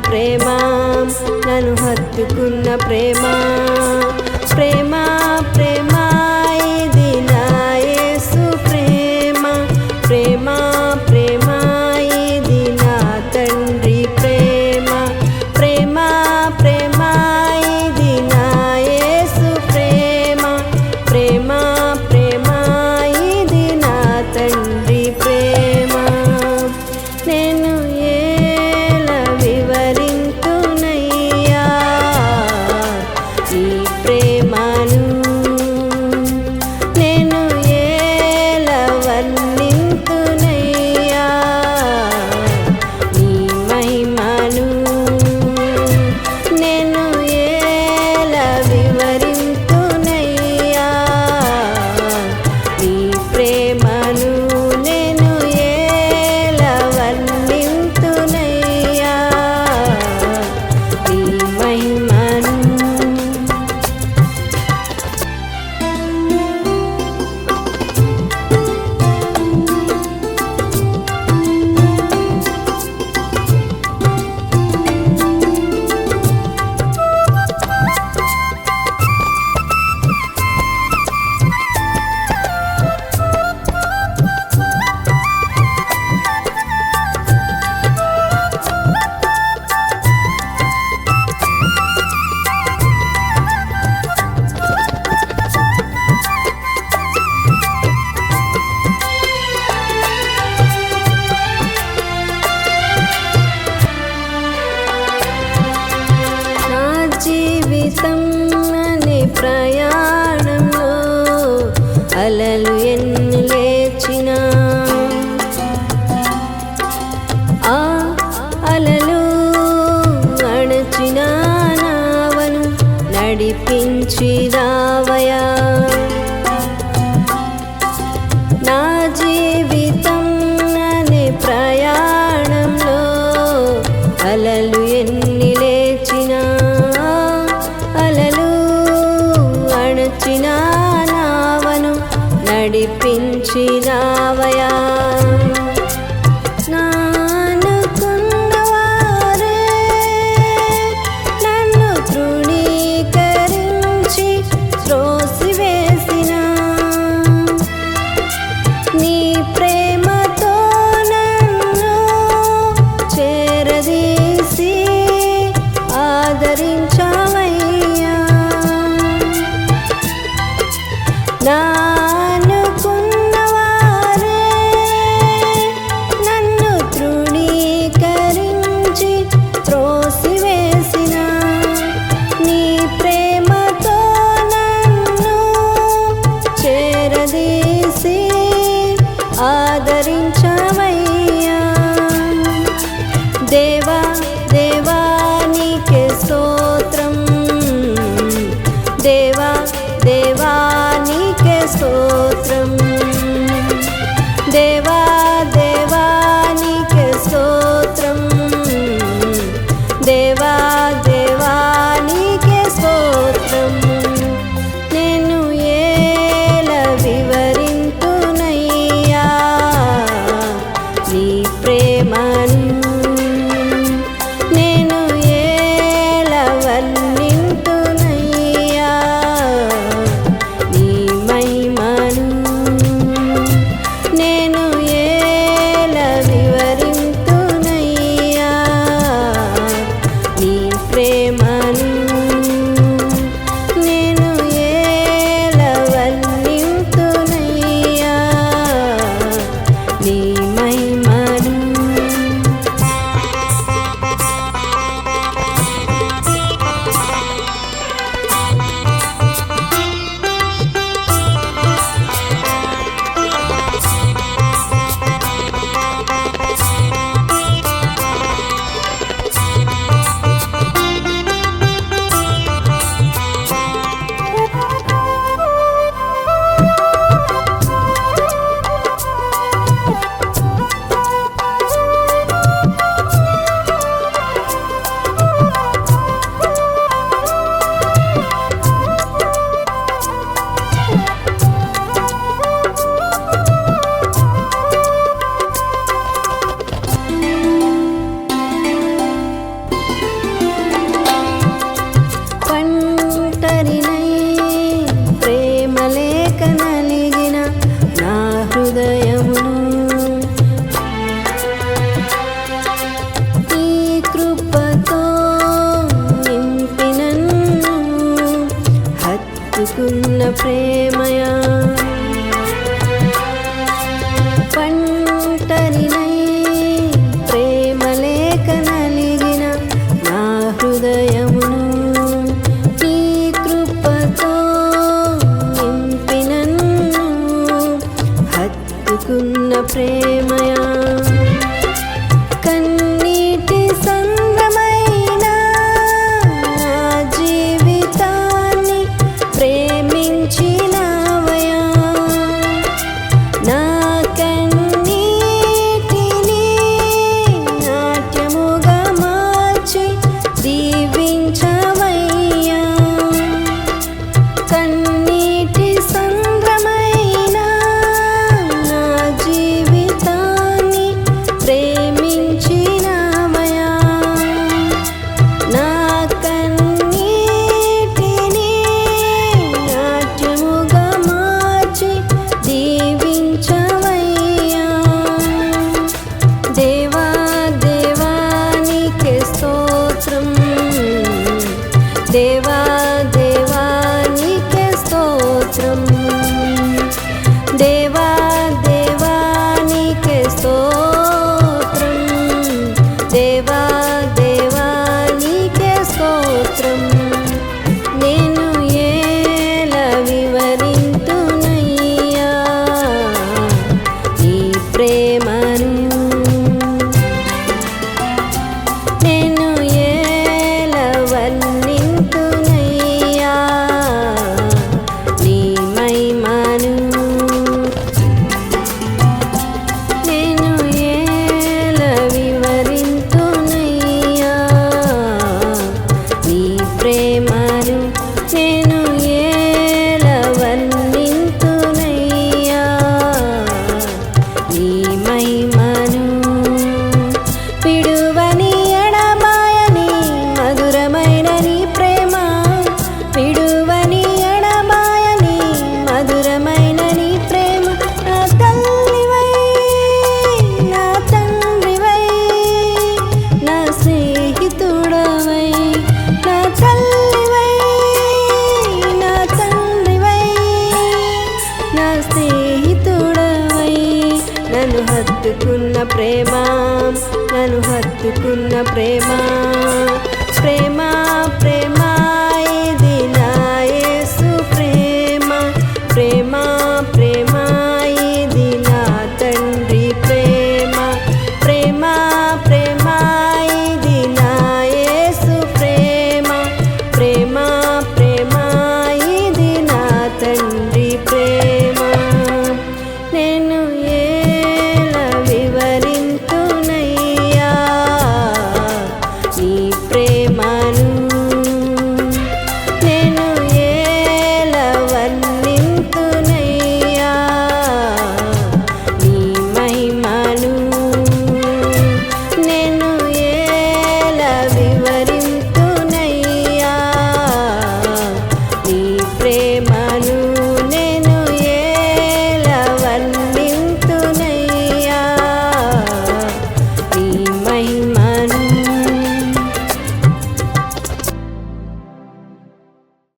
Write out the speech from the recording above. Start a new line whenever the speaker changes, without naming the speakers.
ప్రేమ, నన్ను హత్తుకున్న ప్రేమ, ప్రేమ ప్రేమ ఇది నా యేసు ప్రేమ, ప్రేమ ప్రేమ ఇది నా తండ్రి ప్రేమ, ప్రేమ ప్రేమ ఇది నా యేసు ప్రేమ, ప్రేమ ప్రేమ ఇది నా తండ్రి ప్రేమ. నేను ఎలా వివరింతునయ్యా ఈ ప్రేమను, నేను ఎలా వర్ణింతునయ్యా నీ మహిమను, నేను ఎలా వివరింతునయ్యా నీ ప్రేమను, నేను ఎలా వర్ణింతునయ్యా నీ మహిమను. నా జీవితం అనే ప్రయాణంలో అలలు ఎన్ని లేచినా, ఆ అలలు అణచిన నావను నడిపించినావయా. నా జీవితం అనే ప్రయాణంలో అలలు ఎన్ని లేచినా, అలలు అణచిన నావను నడిపించినావయా. నానుకున్నవారే నన్ను తృణీకరించి త్రోసివేసినా, నీ ప్రేమతో నన్ను చేరదీసి ఆదరించావయ్యా. నానుకున్నవారే నన్ను తృణీకరించి త్రోసివేసినా, నీ ప్రేమతో నన్ను చేరదీసి ఆదరించావయ్యా. దేవా దేవా నీకే స్తోత్రం, దేవా దేవా నీకే స్తోత్రం, దేవా దేవా నీకే స్తోత్రం, దేవా దేవా నీకే స్తోత్రం. నేను ఎలా వివరింతునయ్యా నీ ప్రేమను, నేను ఎలా వర్ణింతునయ్యా నీ మహిమను, నేను ఎలా వివరింతునయ్యా నీ ప్రేమను, నేను ఎలా వర్ణింతునయ్యా నీ మహిమను. ప్రేమయా పంటరినై ప్రేమ లేక నలిగిన నా హృదయమును నీ కృపతో నింపి నన్ను హత్తుకున్న ప్రేమయా కన్నీటి సంద్రమైన నా జీవితాన్ని ప్రేమించినావయా నా కన్నీటిని నాట్యముగా మార్చి దీవించవయ్యా కన్నీటి సంద్రమైన నా జీవితాన్ని ప్రేమించినావయా నా కన్నీటిని నాట్యముగా మార్చి దీవించవయ్యా దేవా దేవానికే స్తోత్రం దేవా దేవానికే స్తోత్రం దేవా దేవానికే స్తోత్రం దేవా దేవానికే స్తోత్రం